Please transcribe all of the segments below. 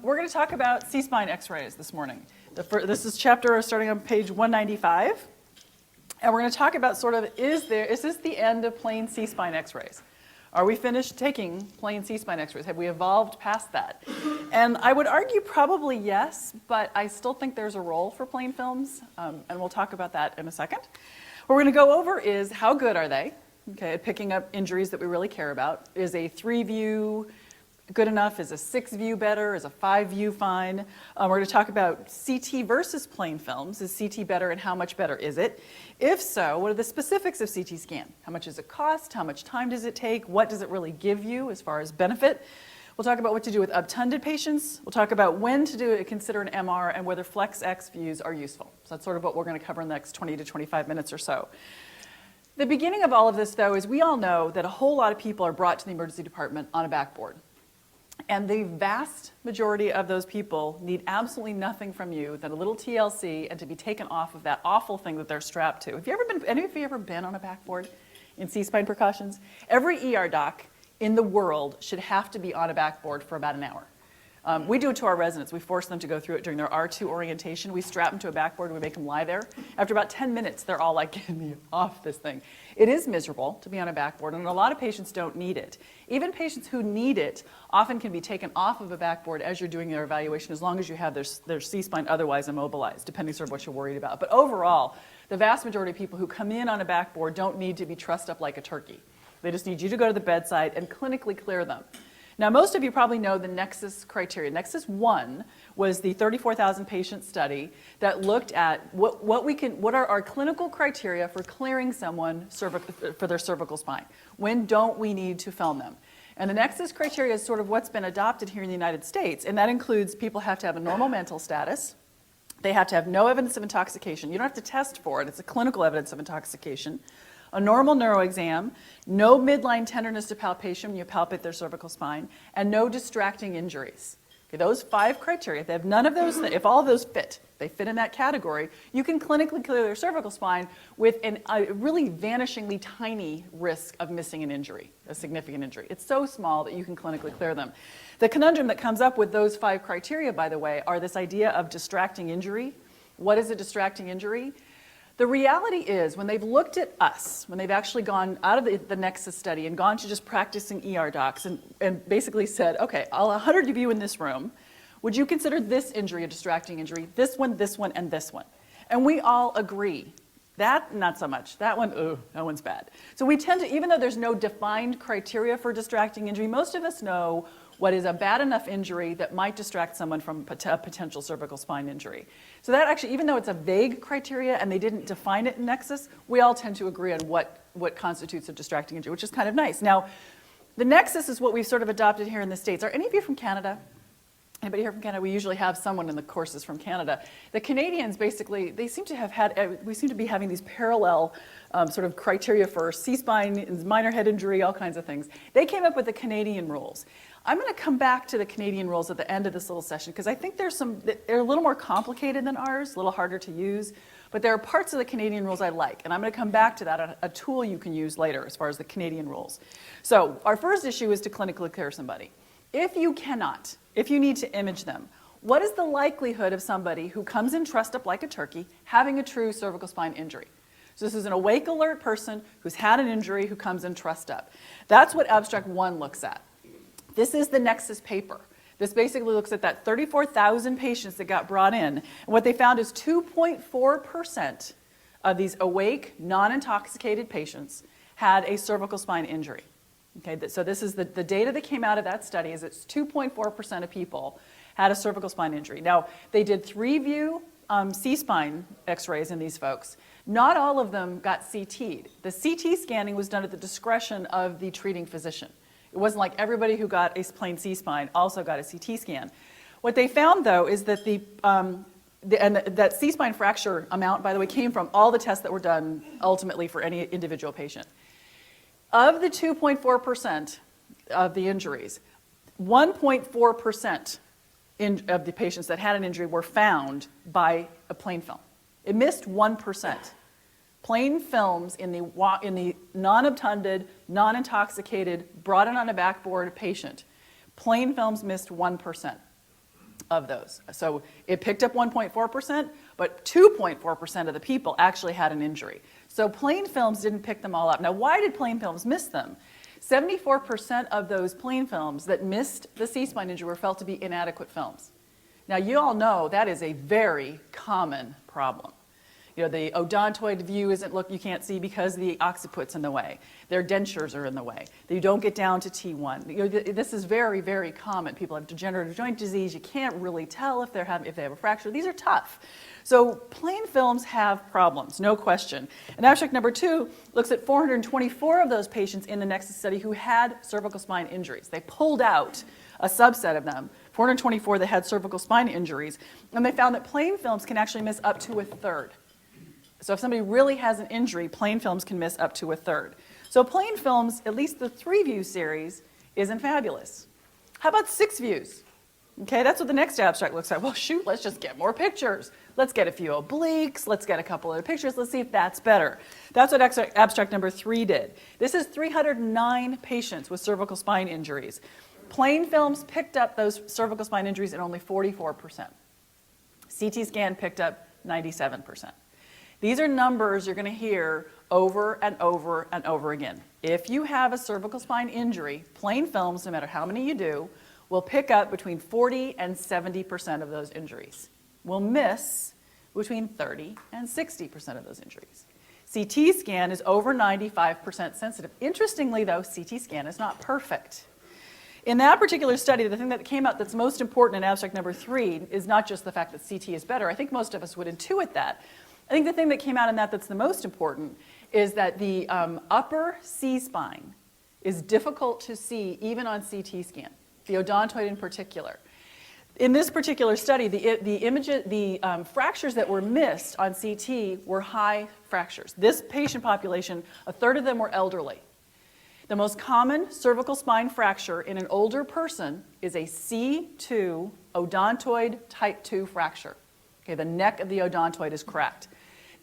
We're going to talk about C-spine x-rays this morning. This is chapter starting on page 195. And we're going to talk about sort of, is this the end of plain C-spine x-rays? Are we finished taking plain C-spine x-rays? Have we evolved past that? And I would argue probably yes, but I still think there's a role for plain films, and we'll talk about that in a second. What we're going to go over is how good are they, okay, at picking up injuries that we really care about. Is a 3-view good enough? Is a 6-view better? Is a 5-view fine? We're going to talk about CT versus plain films. Is CT better and how much better is it? If so, what are the specifics of CT scan? How much does it cost? How much time does it take? What does it really give you as far as benefit? We'll talk about what to do with obtunded patients. We'll talk about when to consider an MR and whether flex X views are useful. So that's sort of what we're going to cover in the next 20 to 25 minutes or so. The beginning of all of this, though, is we all know that a whole lot of people are brought to the emergency department on a backboard. And the vast majority of those people need absolutely nothing from you than a little TLC and to be taken off of that awful thing that they're strapped to. Have you ever been, any of you ever been on a backboard in C-spine precautions? Every ER doc in the world should have to be on a backboard for about an hour. We do it to our residents. We force them to go through it during their R2 orientation. We strap them to a backboard and we make them lie there. After about 10 minutes, they're all like, get me off this thing. It is miserable to be on a backboard, and a lot of patients don't need it. Even patients who need it often can be taken off of a backboard as you're doing their evaluation, as long as you have their C-spine otherwise immobilized, depending sort of what you're worried about. But overall, the vast majority of people who come in on a backboard don't need to be trussed up like a turkey. They just need you to go to the bedside and clinically clear them. Now, most of you probably know the Nexus criteria. Nexus 1 was the 34,000 patient study that looked at what are our clinical criteria for clearing someone for their cervical spine. When don't we need to film them? And the Nexus criteria is sort of what's been adopted here in the United States, and that includes people have to have a normal mental status. They have to have no evidence of intoxication. You don't have to test for it. It's a clinical evidence of intoxication. A normal neuroexam, no midline tenderness to palpation when you palpate their cervical spine, and no distracting injuries. Okay, those 5 criteria, if they have none of those, if all of those fit, they fit in that category, you can clinically clear their cervical spine with a really vanishingly tiny risk of missing an injury, a significant injury. It's so small that you can clinically clear them. The conundrum that comes up with those 5 criteria, by the way, are this idea of distracting injury. What is a distracting injury? The reality is, when they've looked at us, when they've actually gone out of the Nexus study and gone to just practicing ER docs and basically said, okay, all 100 of you in this room, would you consider this injury a distracting injury? This one, and this one. And we all agree. That, not so much. That one, that one's bad. So we tend to, even though there's no defined criteria for distracting injury, most of us know what is a bad enough injury that might distract someone from a potential cervical spine injury. So that actually, even though it's a vague criteria and they didn't define it in Nexus, we all tend to agree on what constitutes a distracting injury, which is kind of nice. Now, the Nexus is what we've sort of adopted here in the States. Are any of you from Canada? Anybody here from Canada? We usually have someone in the courses from Canada. The Canadians basically, they seem to have had, we seem to be having these parallel sort of criteria for C-spine, minor head injury, all kinds of things. They came up with the Canadian rules. I'm going to come back to the Canadian rules at the end of this little session because I think they're a little more complicated than ours, a little harder to use, but there are parts of the Canadian rules I like, and I'm going to come back to that, a tool you can use later as far as the Canadian rules. So our first issue is to clinically clear somebody. If you cannot, if you need to image them, what is the likelihood of somebody who comes in trussed up like a turkey having a true cervical spine injury? So this is an awake, alert person who's had an injury who comes in trussed up. That's what Abstract 1 looks at. This is the Nexus paper. This basically looks at that 34,000 patients that got brought in. And what they found is 2.4% of these awake, non-intoxicated patients had a cervical spine injury. Okay, so this is the data that came out of that study is it's 2.4% of people had a cervical spine injury. Now, they did 3-view C-spine x-rays in these folks. Not all of them got CT'd. The CT scanning was done at the discretion of the treating physician. It wasn't like everybody who got a plain C-spine also got a CT scan. What they found, though, is that that C-spine fracture amount, by the way, came from all the tests that were done ultimately for any individual patient. Of the 2.4% of the injuries, 1.4% of the patients that had an injury were found by a plain film. It missed 1%. Plain films in the non-obtunded, non-intoxicated, brought in on a backboard patient, plain films missed 1%. of those. So it picked up 1.4%, but 2.4% of the people actually had an injury. So plain films didn't pick them all up. Now, why did plain films miss them? 74% of those plain films that missed the C-spine injury were felt to be inadequate films. Now, you all know that is a very common problem. You know, the odontoid view isn't, look, you can't see because the occiput's in the way. Their dentures are in the way. You don't get down to T1. You know, this is very, very common. People have degenerative joint disease. You can't really tell if they have a fracture. These are tough. So plain films have problems, no question. And abstract number 2 looks at 424 of those patients in the Nexus study who had cervical spine injuries. They pulled out a subset of them, 424 that had cervical spine injuries, and they found that plain films can actually miss up to a third. So if somebody really has an injury, plain films can miss up to a third. So plain films, at least the 3-view series, isn't fabulous. How about 6 views? Okay, that's what the next abstract looks like. Well, shoot, let's just get more pictures. Let's get a few obliques. Let's get a couple of pictures. Let's see if that's better. That's what abstract number 3 did. This is 309 patients with cervical spine injuries. Plain films picked up those cervical spine injuries in only 44%. CT scan picked up 97%. These are numbers you're going to hear over and over and over again. If you have a cervical spine injury, plain films, no matter how many you do, will pick up between 40 and 70% of those injuries. Will miss between 30 and 60% of those injuries. CT scan is over 95% sensitive. Interestingly, though, CT scan is not perfect. In that particular study, the thing that came out that's most important in abstract number 3 is not just the fact that CT is better. I think most of us would intuit that. I think the thing that came out in that that's the most important is that the upper C-spine is difficult to see even on CT scan, the odontoid in particular. In this particular study, the fractures that were missed on CT were high fractures. This patient population, a third of them were elderly. The most common cervical spine fracture in an older person is a C2 odontoid type 2 fracture. Okay, the neck of the odontoid is cracked.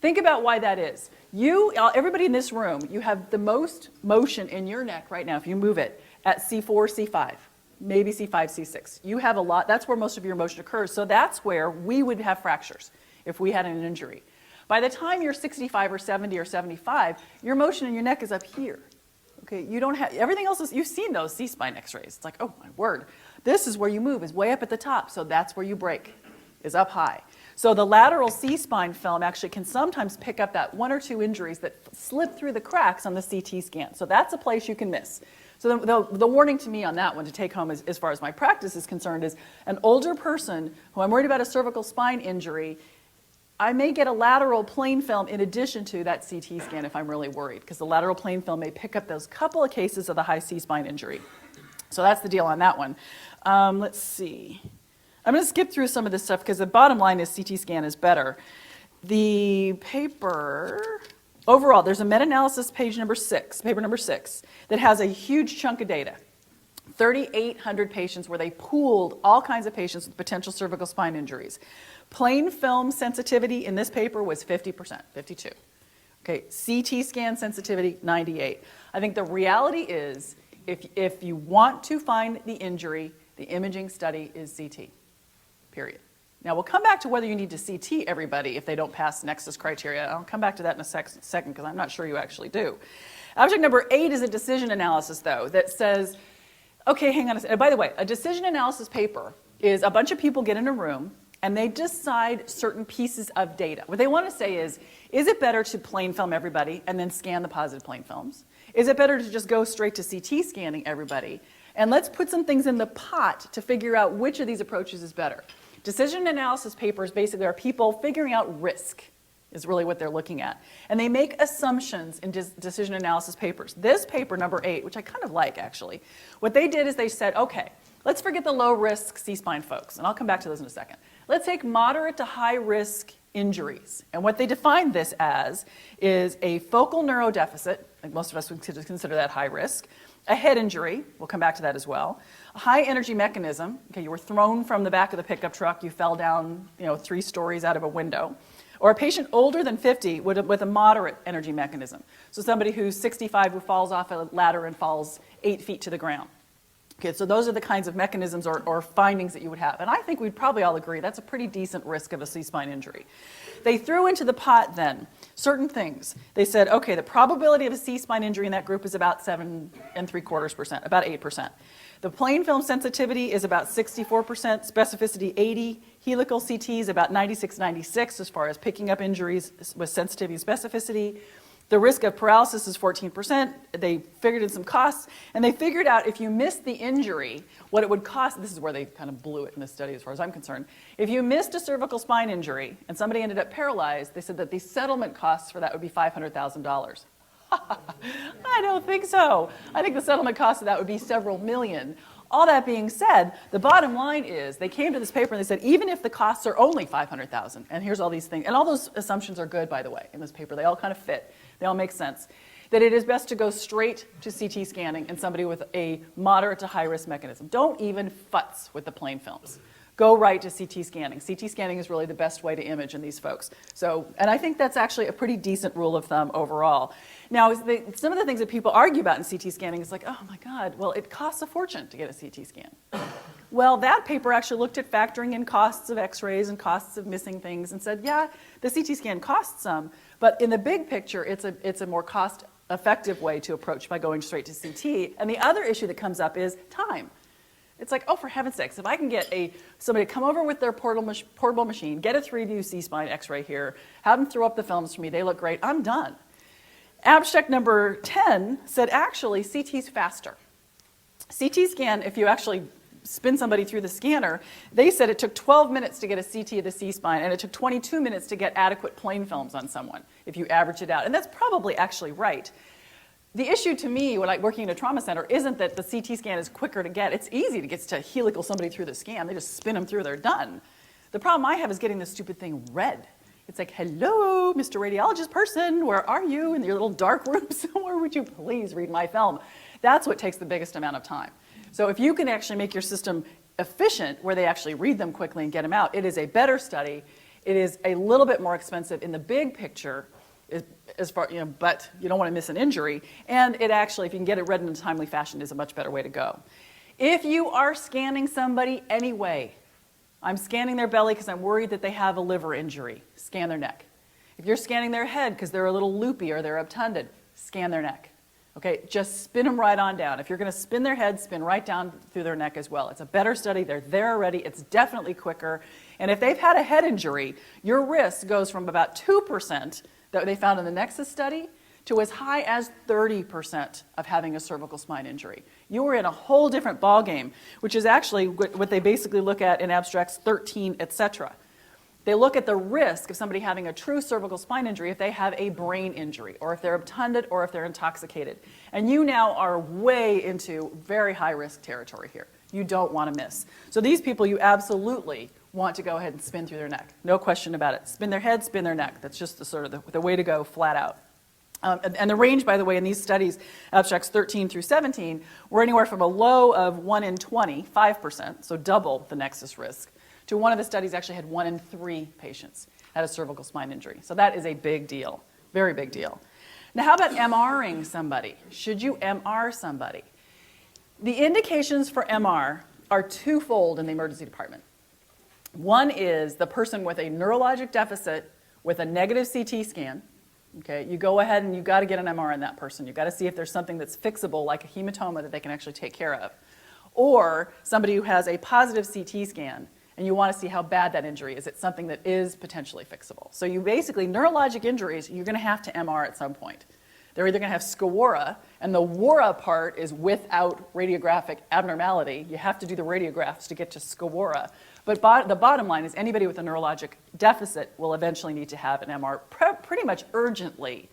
Think about why that is. Everybody in this room, you have the most motion in your neck right now, if you move it, at C4, C5, maybe C5, C6. You have a lot, that's where most of your motion occurs, so that's where we would have fractures if we had an injury. By the time you're 65 or 70 or 75, your motion in your neck is up here. Okay, you don't have, everything else is, you've seen those C-spine x-rays. It's like, oh my word. This is where you move, is way up at the top, so that's where you break, is up high. So the lateral C-spine film actually can sometimes pick up that 1 or 2 injuries that slip through the cracks on the CT scan. So that's a place you can miss. So the warning to me on that one to take home as far as my practice is concerned is an older person who I'm worried about a cervical spine injury, I may get a lateral plain film in addition to that CT scan if I'm really worried, because the lateral plain film may pick up those couple of cases of the high C-spine injury. So that's the deal on that one. Let's see. I'm going to skip through some of this stuff because the bottom line is CT scan is better. The paper, overall, there's a meta-analysis paper number 6, that has a huge chunk of data. 3,800 patients where they pooled all kinds of patients with potential cervical spine injuries. Plain film sensitivity in this paper was 50%, 52. Okay, CT scan sensitivity, 98. I think the reality is if you want to find the injury, the imaging study is CT. Period. Now, we'll come back to whether you need to CT everybody if they don't pass Nexus criteria. I'll come back to that in a second because I'm not sure you actually do. Abstract number 8 is a decision analysis, though, that says, okay, hang on a second. By the way, a decision analysis paper is a bunch of people get in a room and they decide certain pieces of data. What they want to say is it better to plain film everybody and then scan the positive plain films? Is it better to just go straight to CT scanning everybody? And let's put some things in the pot to figure out which of these approaches is better. Decision analysis papers basically are people figuring out risk is really what they're looking at. And they make assumptions in decision analysis papers. This paper, number 8, which I kind of like actually, what they did is they said, okay, let's forget the low risk C-spine folks, and I'll come back to those in a second. Let's take moderate to high risk injuries. And what they defined this as is a focal neurodeficit, like most of us would consider that high risk, a head injury, we'll come back to that as well, a high energy mechanism, okay, you were thrown from the back of the pickup truck, you fell down 3 stories out of a window, or a patient older than 50 with a moderate energy mechanism. So somebody who's 65 who falls off a ladder and falls 8 feet to the ground. Okay, so those are the kinds of mechanisms or findings that you would have. And I think we'd probably all agree that's a pretty decent risk of a C-spine injury. They threw into the pot then certain things. They said, okay, the probability of a C-spine injury in that group is about 7.75%, about 8%. The plain film sensitivity is about 64%, specificity 80, helical CT is about 96, 96 as far as picking up injuries with sensitivity and specificity. The risk of paralysis is 14%. They figured in some costs, and they figured out if you missed the injury, what it would cost. This is where they kind of blew it in this study as far as I'm concerned. If you missed a cervical spine injury and somebody ended up paralyzed, they said that the settlement costs for that would be $500,000. I don't think so. I think the settlement cost of that would be several million. All that being said, the bottom line is they came to this paper and they said, even if the costs are only $500,000, and here's all these things, and all those assumptions are good, by the way, in this paper. They all kind of fit. They all make sense. That it is best to go straight to CT scanning in somebody with a moderate to high risk mechanism. Don't even futz with the plain films. Go right to CT scanning. CT scanning is really the best way to image in these folks. So, and I think that's actually a pretty decent rule of thumb overall. Now, some of the things that people argue about in CT scanning is like, oh my God, well, it costs a fortune to get a CT scan. Well, that paper actually looked at factoring in costs of x-rays and costs of missing things and said, yeah, the CT scan costs some, but in the big picture, it's a more cost-effective way to approach by going straight to CT. And the other issue that comes up is time. It's like, oh, for heaven's sakes, if I can get somebody to come over with their portable machine, get a 3D C-spine x-ray here, have them throw up the films for me, they look great, I'm done. Abstract number 10 said, actually, CT's faster. CT scan, if you actually spin somebody through the scanner, they said it took 12 minutes to get a CT of the C-spine, and it took 22 minutes to get adequate plain films on someone, if you average it out. And that's probably actually right. The issue to me, when I'm working in a trauma center, isn't that the CT scan is quicker to get. It's easy to get to helical somebody through the scan. They just spin them through, they're done. The problem I have is getting this stupid thing read. It's like, hello, Mr. Radiologist person, where are you in your little dark room somewhere? Would you please read my film? That's what takes the biggest amount of time. So if you can actually make your system efficient, where they actually read them quickly and get them out, it is a better study. It is a little bit more expensive in the big picture, as far, but you don't want to miss an injury. And it actually, if you can get it read in a timely fashion, is a much better way to go. If you are scanning somebody anyway, I'm scanning their belly because I'm worried that they have a liver injury, scan their neck. If you're scanning their head because they're a little loopy or they're obtunded, scan their neck. Okay, just spin them right on down. If you're going to spin their head, spin right down through their neck as well. It's a better study. They're there already. It's definitely quicker. And if they've had a head injury, your risk goes from about 2% that they found in the Nexus study to as high as 30% of having a cervical spine injury. You are in a whole different ballgame, which is actually what they basically look at in abstracts 13, etc. They look at the risk of somebody having a true cervical spine injury if they have a brain injury, or if they're obtunded, or if they're intoxicated. And you now are way into very high risk territory here. You don't want to miss. So these people, you absolutely want to go ahead and spin through their neck. No question about it. Spin their head, spin their neck. That's just the way to go, flat out. And the range, by the way, in these studies, abstracts 13 through 17, were anywhere from a low of 1 in 20, 5%, so double the Nexus risk, to one of the studies actually had 1 in 3 patients had a cervical spine injury. So that is a big deal, very big deal. Now, how about MRing somebody? Should you MR somebody? The indications for MR are twofold in the emergency department. One is the person with a neurologic deficit with a negative CT scan. Okay, you go ahead and you've got to get an MR on that person. You've got to see if there's something that's fixable, like a hematoma, that they can actually take care of. Or somebody who has a positive CT scan, and you want to see how bad that injury is. It's something that is potentially fixable. So you basically, neurologic injuries, you're going to have to MR at some point. They're either going to have scawara, and the wara part is without radiographic abnormality. You have to do the radiographs to get to scawara. But the bottom line is anybody with a neurologic deficit will eventually need to have an MR pretty much urgently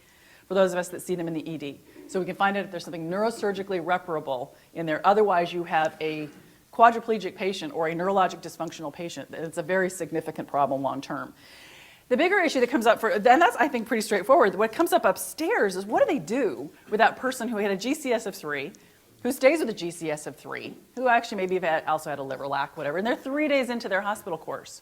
for those of us that see them in the ED. So we can find out if there's something neurosurgically reparable in there. Otherwise, you have a quadriplegic patient or a neurologic dysfunctional patient. It's a very significant problem long term. The bigger issue that comes up and that's, I think, pretty straightforward. What comes up upstairs is what do they do with that person who had a GCS of 3, who stays with a GCS of 3, who actually maybe have also had a liver lac, whatever, and they're 3 days into their hospital course,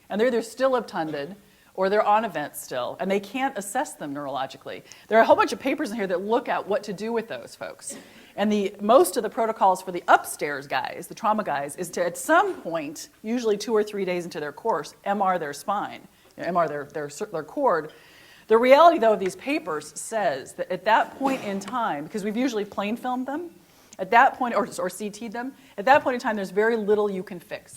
and they're either still obtunded or they're on event still, and they can't assess them neurologically. There are a whole bunch of papers in here that look at what to do with those folks. And most of the protocols for the upstairs guys, the trauma guys, is to at some point, usually 2 or 3 days into their course, MR their spine, MR their cord. The reality, though, of these papers says that at that point in time, because we've usually plain filmed them, at that point, or CT'd them, at that point in time, there's very little you can fix.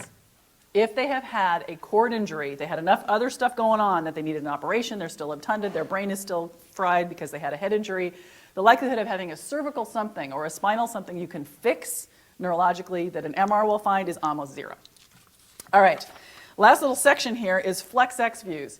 If they have had a cord injury, they had enough other stuff going on that they needed an operation, they're still obtunded, their brain is still fried because they had a head injury, the likelihood of having a cervical something or a spinal something you can fix neurologically that an MR will find is almost zero. All right, last little section here is flex-X views.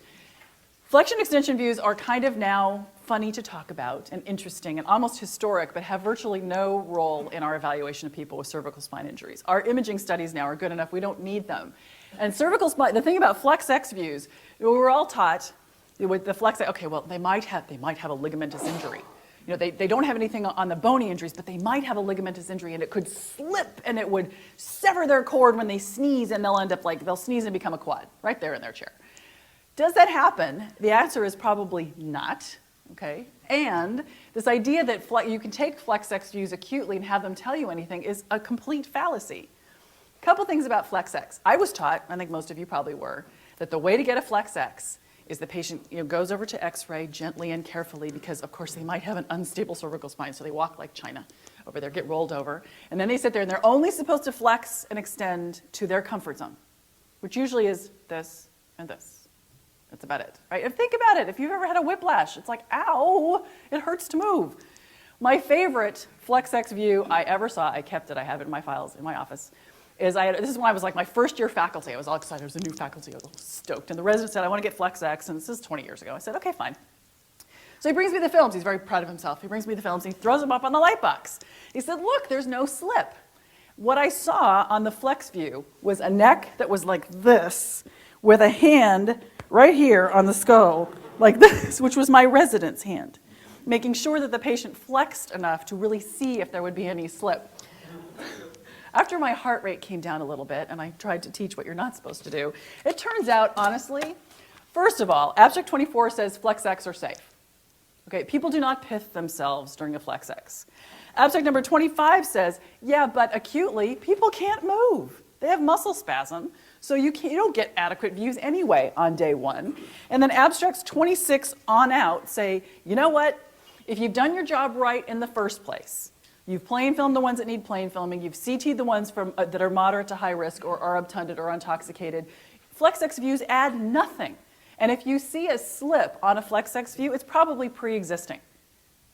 Flexion extension views are kind of now funny to talk about and interesting and almost historic, but have virtually no role in our evaluation of people with cervical spine injuries. Our imaging studies now are good enough, we don't need them. And cervical spine, the thing about flex-X views, we were all taught with the flex, okay, well, they might have a ligamentous injury. You know, they don't have anything on the bony injuries, but they might have a ligamentous injury and it could slip and it would sever their cord when they sneeze and they'll end up they'll sneeze and become a quad right there in their chair. Does that happen? The answer is probably not, okay? And this idea that you can take flex-X views acutely and have them tell you anything is a complete fallacy. A couple things about flex-X. I was taught, I think most of you probably were, that the way to get a flex-X is the patient goes over to X-ray gently and carefully because, of course, they might have an unstable cervical spine, so they walk like China over there, get rolled over, and then they sit there and they're only supposed to flex and extend to their comfort zone, which usually is this and this. That's about it, right? And think about it. If you've ever had a whiplash, it's like, ow, it hurts to move. My favorite flex-X view I ever saw, I kept it, I have it in my files in my office, is this is when I was like my first year faculty. I was all excited. There was a new faculty. I was all stoked. And the resident said, I want to get flex-X, and this is 20 years ago. I said, okay, fine. So he brings me the films. He's very proud of himself. He brings me the films. He throws them up on the light box. He said, look, there's no slip. What I saw on the flex view was a neck that was like this with a hand right here on the skull, like this, which was my resident's hand, making sure that the patient flexed enough to really see if there would be any slip. After my heart rate came down a little bit, and I tried to teach what you're not supposed to do, it turns out, honestly, first of all, abstract 24 says flex-X are safe. Okay, people do not pith themselves during a flex-X. Abstract number 25 says, yeah, but acutely, people can't move. They have muscle spasm, so you don't get adequate views anyway on day one. And then abstracts 26 on out say, you know what? If you've done your job right in the first place, you've plain filmed the ones that need plain filming, you've CT'd the ones that are moderate to high risk or are obtunded or intoxicated, flex-X views add nothing. And if you see a slip on a flex-X view, it's probably pre-existing.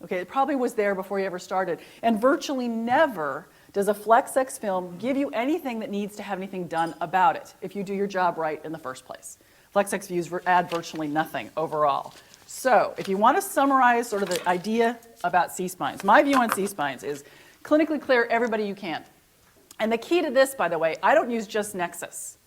Okay, it probably was there before you ever started. And virtually never does a flex-X film give you anything that needs to have anything done about it if you do your job right in the first place. Flex-X views add virtually nothing overall. So if you want to summarize sort of the idea about C-spines, my view on C-spines is clinically clear everybody you can. And the key to this, by the way, I don't use just Nexus.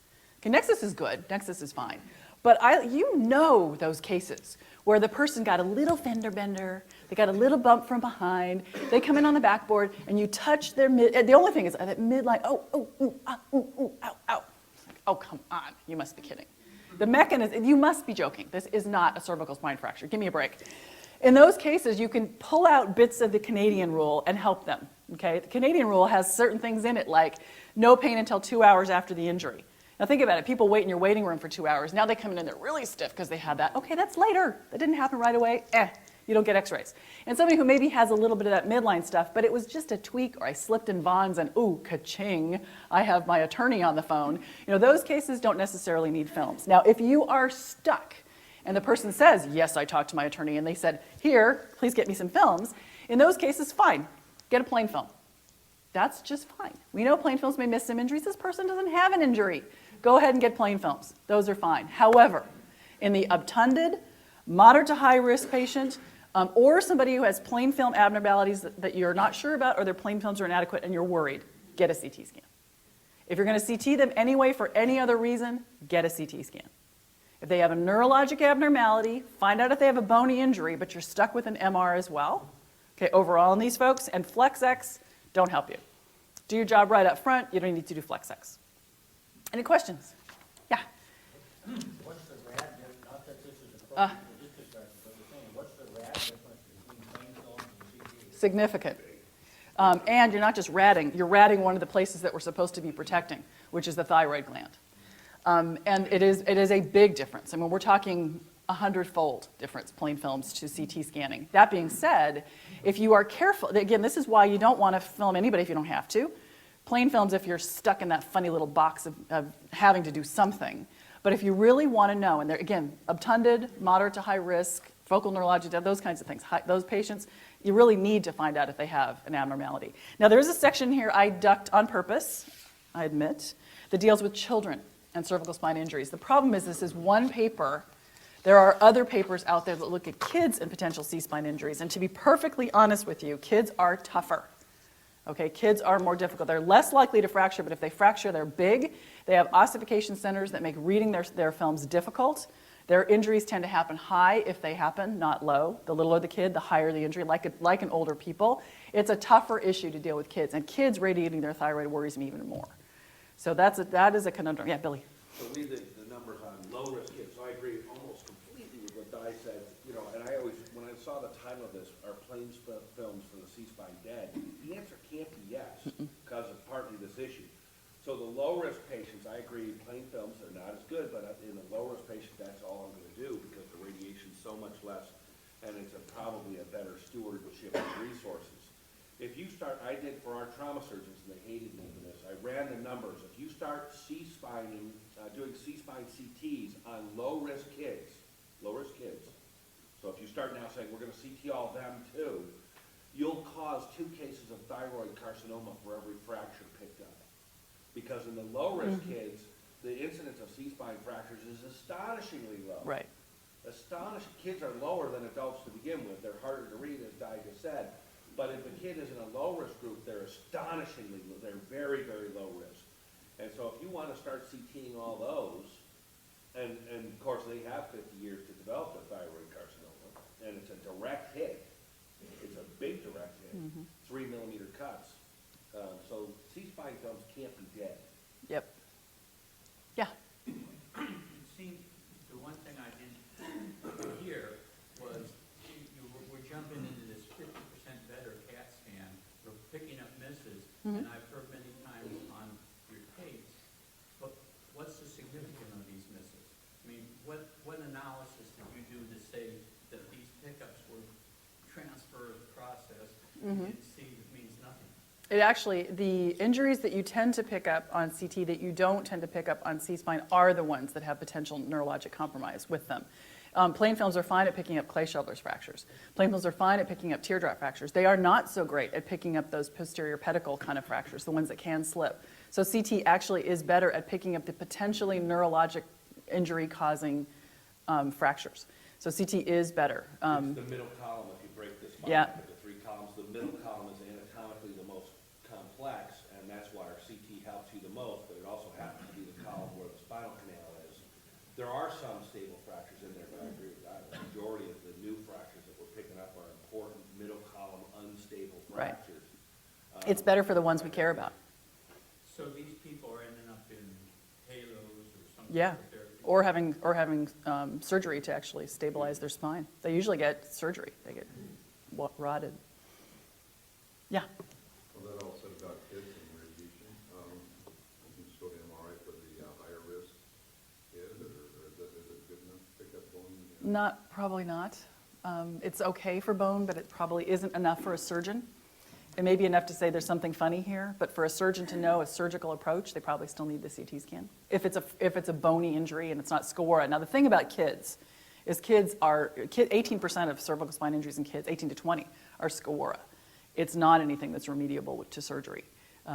Okay, Nexus is good. Nexus is fine. But you know those cases where the person got a little fender bender, they got a little bump from behind, they come in on the backboard, and you touch their the only thing is that midline, ow, ow. Oh, come on, you must be kidding. The mechanism, you must be joking. This is not a cervical spine fracture. Give me a break. In those cases, you can pull out bits of the Canadian rule and help them. Okay? The Canadian rule has certain things in it like no pain until 2 hours after the injury. Now think about it. People wait in your waiting room for 2 hours. Now they come in and they're really stiff because they had that. Okay, that's later. That didn't happen right away. You don't get x-rays. And somebody who maybe has a little bit of that midline stuff, but it was just a tweak, or I slipped in Vons and ooh, ka-ching, I have my attorney on the phone. Those cases don't necessarily need films. Now, if you are stuck and the person says, yes, I talked to my attorney, and they said, here, please get me some films, in those cases, fine, get a plain film. That's just fine. We know plain films may miss some injuries. This person doesn't have an injury. Go ahead and get plain films. Those are fine. However, in the obtunded, moderate to high risk patient, or somebody who has plain film abnormalities that you're not sure about, or their plain films are inadequate and you're worried, get a CT scan. If you're going to CT them anyway for any other reason, get a CT scan. If they have a neurologic abnormality, find out if they have a bony injury, but you're stuck with an MR as well. Okay, overall in these folks, and flex-X don't help you. Do your job right up front, you don't need to do flex-X. Any questions? Yeah? What's the rad difference? Not that this is a problem for district doctor, but the thing, what's the rad difference between plain film and CT? Significant. And you're not just ratting, you're ratting one of the places that we're supposed to be protecting, which is the thyroid gland. And it is a big difference. I mean, we're talking 100-fold difference, plain films to CT scanning. That being said, if you are careful, again, this is why you don't want to film anybody if you don't have to. Plain films if you're stuck in that funny little box of having to do something. But if you really want to know, and they're, again, obtunded, moderate to high risk, focal neurologic, those kinds of things, those patients, you really need to find out if they have an abnormality. Now, there is a section here I ducked on purpose, I admit, that deals with children and cervical spine injuries. The problem is this is one paper. There are other papers out there that look at kids and potential C-spine injuries. And to be perfectly honest with you, kids are tougher. Okay, kids are more difficult. They're less likely to fracture, but if they fracture, they're big. They have ossification centers that make reading their films difficult. Their injuries tend to happen high if they happen, not low. The littler the kid, the higher the injury, like in older people. It's a tougher issue to deal with kids, and kids radiating their thyroid worries me even more. So that is a conundrum. Yeah, Billy. So leave the numbers on low-risk kids, so I agree almost completely with what Di said, and I always, when I saw the title of this, are plain films for the C-spine dead? The answer can't be yes, because of partly this issue. So the low-risk patients, I agree, plain films are not as good, but in the low-risk patient, that's all I'm gonna do, because the radiation's so much less, and it's probably a better stewardship of resources. If you start, I did for our trauma surgeons, and they hated me for this, I ran the numbers. If you start C-spining, doing C-spine CTs on low-risk kids, so if you start now saying, we're gonna CT all them too, you'll cause 2 cases of thyroid carcinoma for every fracture picked up. Because in the low-risk kids, the incidence of C-spine fractures is astonishingly low. Right. Kids are lower than adults to begin with. They're harder to read, as Di just said. But if a kid is in a low-risk group, they're astonishingly low. They're very, very low risk. And so if you want to start CTing all those, and of course they have 50 years to develop the thyroid carcinoma, and it's a direct hit. It's a big direct hit, 3-millimeter cuts. So C-spine films can't be dead. Yep. Yeah. It seemed, the one thing I didn't hear was we're jumping into this 50% better CAT scan. We're picking up misses, and I've heard many times on your tapes, but what's the significance of these misses? I mean, what analysis did you do to say that these pickups were transfer process and see it means nothing? It actually, the injuries that you tend to pick up on CT that you don't tend to pick up on C-spine are the ones that have potential neurologic compromise with them. Plain films are fine at picking up clay shovelers fractures. Plain films are fine at picking up teardrop fractures. They are not so great at picking up those posterior pedicle kind of fractures, the ones that can slip. So CT actually is better at picking up the potentially neurologic injury-causing fractures. So CT is better. It's the middle column, if you break this spine Yeah. into 3 columns, the middle column is anatomically the most complex, and that's why our CT helps you the most, but it also happens to be the column where the spinal canal is. There are some stable fractures in there, but I agree with that. The majority of the new fractures that we're picking up are important middle column unstable Right. fractures. It's better for the ones we care about. So these people are ending up in halos or something. Yeah. Or having surgery to actually stabilize their spine. They usually get surgery. They get rotted. Yeah. Well, that all said about kids and radiation, you can still get MRI for the higher risk kid, or is it good enough to pick up bone? Probably not. It's okay for bone, but it probably isn't enough for a surgeon. It may be enough to say there's something funny here, but for a surgeon to know a surgical approach, they probably still need the CT scan. If it's a bony injury and it's not scora. Now the thing about kids is 18% of cervical spine injuries in kids, 18 to 20, are scora. It's not anything that's remediable to surgery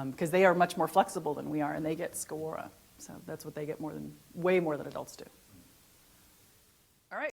because they are much more flexible than we are, and they get scora. So that's what they get way more than adults do.